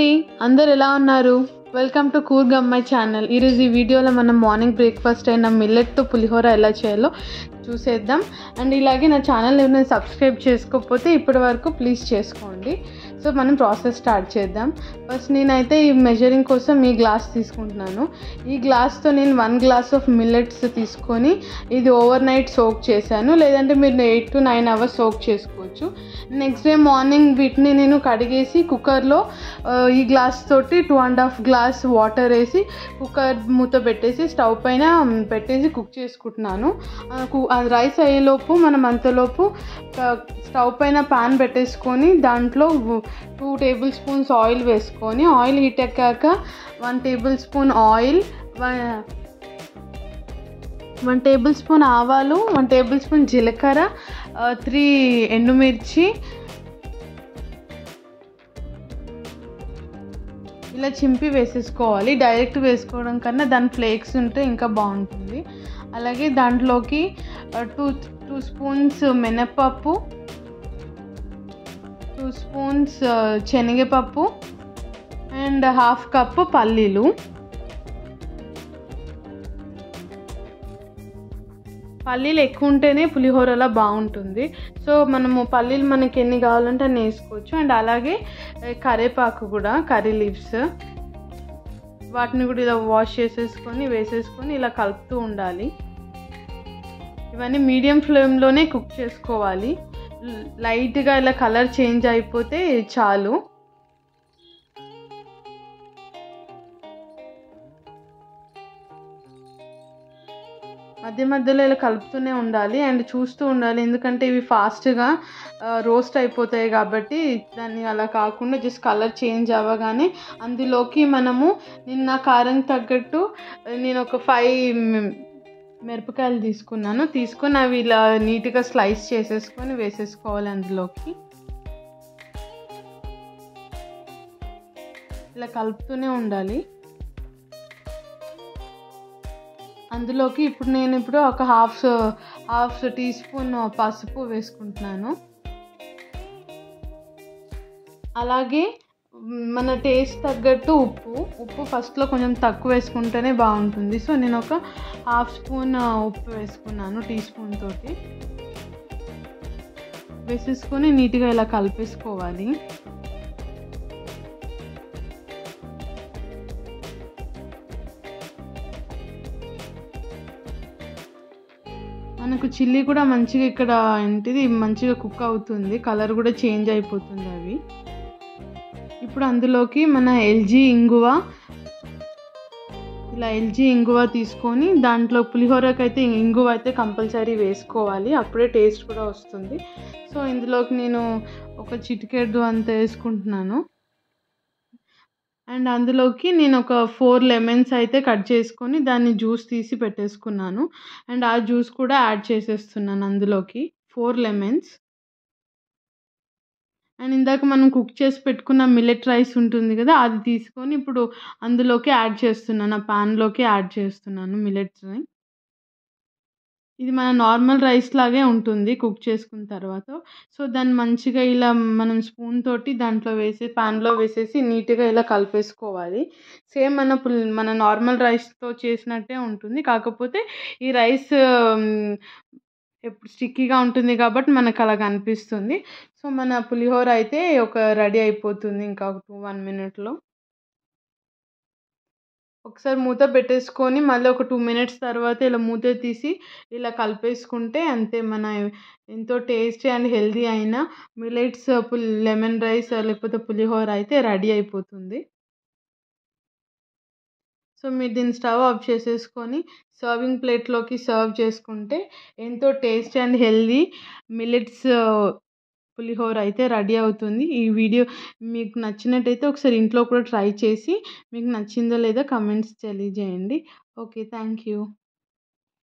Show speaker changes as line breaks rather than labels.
అండి, అందరు ఎలా ఉన్నారు? వెల్కమ్ టు కూర్గ్ అమ్మాయి ఛానల్. ఈరోజు ఈ వీడియోలో మనం మార్నింగ్ బ్రేక్ఫాస్ట్ అయిన మిల్లెట్తో పులిహోర ఎలా చేయాలో చూసేద్దాం. అండ్ ఇలాగే నా ఛానల్ ఏమైనా సబ్స్క్రైబ్ చేసుకోకపోతే ఇప్పటి వరకు ప్లీజ్ చేసుకోండి. సో మనం ప్రాసెస్ స్టార్ట్ చేద్దాం. ఫస్ట్ నేనైతే ఈ మెజరింగ్ కోసం ఈ గ్లాస్ తీసుకుంటున్నాను. ఈ గ్లాస్తో నేను 1 గ్లాస్ ఆఫ్ మిల్లెట్స్ తీసుకొని ఇది ఓవర్ నైట్ సోక్ చేశాను, లేదంటే మీరు 8 to 9 అవర్స్ సోక్ చేసుకోవచ్చు. నెక్స్ట్ డే మార్నింగ్ వీటిని నేను కడిగేసి కుక్కర్లో ఈ గ్లాస్ తోటి 2.5 గ్లాస్ వాటర్ వేసి కుక్కర్ మూత పెట్టేసి స్టవ్ పైన పెట్టేసి కుక్ చేసుకుంటున్నాను. రైస్ అయ్యేలోపు మనం అంతలోపు స్టవ్ పైన ప్యాన్ పెట్టేసుకొని దాంట్లో 2 టేబుల్ స్పూన్స్ ఆయిల్ వేసుకొని, ఆయిల్ హీట్ ఎక్కాక 1 table spoon oil, 1 table spoon ఆవాలు, 1 టేబుల్ స్పూన్ జీలకర్ర, 3 ఎండుమిర్చి ఇలా చింపి వేసేసుకోవాలి. డైరెక్ట్ వేసుకోవడం కన్నా దాని ఫ్లేక్స్ ఉంటే ఇంకా బాగుంటుంది. అలాగే దాంట్లోకి 2 స్పూన్స్ మినపప్పు, 2 స్పూన్స్ శనగపప్పు అండ్ 1/2 కప్పు పల్లీలు. పల్లీలు ఎక్కువ ఉంటేనే పులిహోరలా బాగుంటుంది. సో మనము పల్లీలు మనకి ఎన్ని కావాలంటే అన్ని వేసుకోవచ్చు. అండ్ అలాగే కరివేపాకు కూడా, కర్రీ లీవ్స్, వాటిని కూడా ఇలా వాష్ చేసేసుకొని వేసేసుకొని ఇలా కలుపుతూ ఉండాలి. ఇవన్నీ మీడియం ఫ్లేమ్లోనే కుక్ చేసుకోవాలి. లైట్గా ఇలా కలర్ చేంజ్ అయిపోతే చాలు. మధ్య మధ్యలో ఇలా కలుపుతూనే ఉండాలి అండ్ చూస్తూ ఉండాలి, ఎందుకంటే ఇవి ఫాస్ట్గా రోస్ట్ అయిపోతాయి కాబట్టి. దాన్ని అలా కాకుండా జస్ట్ కలర్ చేంజ్ అవ్వగానే అందులోకి మనము నిన్న కారం తగ్గట్టు నేను ఒక 5 మిరపకాయలు తీసుకొని అవి ఇలా నీట్గా స్లైస్ చేసేసుకొని వేసేసుకోవాలి. అందులోకి ఇలా కలుపుతూనే ఉండాలి. అందులోకి నేను ఒక హాఫ్ టీ స్పూన్ పసుపు వేసుకుంటున్నాను. అలాగే మన టేస్ట్ తగ్గట్టు ఉప్పు ఫస్ట్లో కొంచెం తక్కువ వేసుకుంటేనే బాగుంటుంది. సో నేను ఒక 1/2 స్పూన్ ఉప్పు వేసుకున్నాను టీ స్పూన్ తోటి. వేసేసుకొని నీట్గా ఇలా కలిపేసుకోవాలి. మనకు చిల్లీ కూడా మంచిగా ఇక్కడ మంచిగా కుక్ అవుతుంది, కలర్ కూడా చేంజ్ అయిపోతుంది అవి. ఇప్పుడు అందులోకి మన ఎల్జీ ఇంగువ తీసుకొని దాంట్లో పులిహోరకి అయితే ఇంగువ అయితే కంపల్సరీ వేసుకోవాలి, అప్పుడే టేస్ట్ కూడా వస్తుంది. సో ఇందులోకి నేను ఒక చిటికెడు అంత వేసుకుంటున్నాను. అండ్ అందులోకి నేను ఒక 4 లెమన్స్ అయితే కట్ చేసుకొని దాన్ని జ్యూస్ తీసి పెట్టేసుకున్నాను. అండ్ ఆ జ్యూస్ కూడా యాడ్ చేసేస్తున్నాను అందులోకి, 4 లెమన్స్. అండ్ ఇందాక మనం కుక్ చేసి పెట్టుకున్న మిల్లెట్ రైస్ ఉంటుంది కదా, అది తీసుకొని ఇప్పుడు అందులోకి యాడ్ చేస్తున్నాను, ఆ ప్యాన్లోకి యాడ్ చేస్తున్నాను మిల్లెట్స్ని. ఇది మన నార్మల్ రైస్ లాగే ఉంటుంది కుక్ చేసుకున్న తర్వాత. సో దాన్ని మంచిగా ఇలా మనం స్పూన్ తోటి దాంట్లో ప్యాన్లో వేసేసి నీట్గా ఇలా కలిపేసుకోవాలి. సేమ్ మన నార్మల్ రైస్తో చేసినట్టే ఉంటుంది, కాకపోతే ఈ రైస్ ఎప్పుడు స్టిక్కీగా ఉంటుంది కాబట్టి మనకు అలా కనిపిస్తుంది. సో మన పులిహోర అయితే రెడీ అయిపోతుంది ఇంకా 1 మినిట్లో. ఒకసారి మూత పెట్టేసుకొని మళ్ళీ ఒక 2 మినిట్స్ తర్వాత ఇలా మూత తీసి ఇలా కలిపేసుకుంటే అంతే, మన ఎంతో టేస్టీ అండ్ హెల్దీ అయిన మిల్లెట్స్ లెమన్ రైస్ లేకపోతే పులిహోర అయితే రెడీ అయిపోతుంది. సో మీరు దీన్ని స్టవ్ ఆఫ్ చేసేసుకొని సర్వింగ్ ప్లేట్లోకి సర్వ్ చేసుకుంటే ఎంతో టేస్టీ అండ్ హెల్దీ మిల్లెట్స్ పులిహోర అయితే రెడీ అవుతుంది. ఈ వీడియో మీకు నచ్చినట్టయితే ఒకసారి ఇంట్లో కూడా ట్రై చేసి మీకు నచ్చిందో లేదో కమెంట్స్ తెలియజేయండి. Okay, thank you.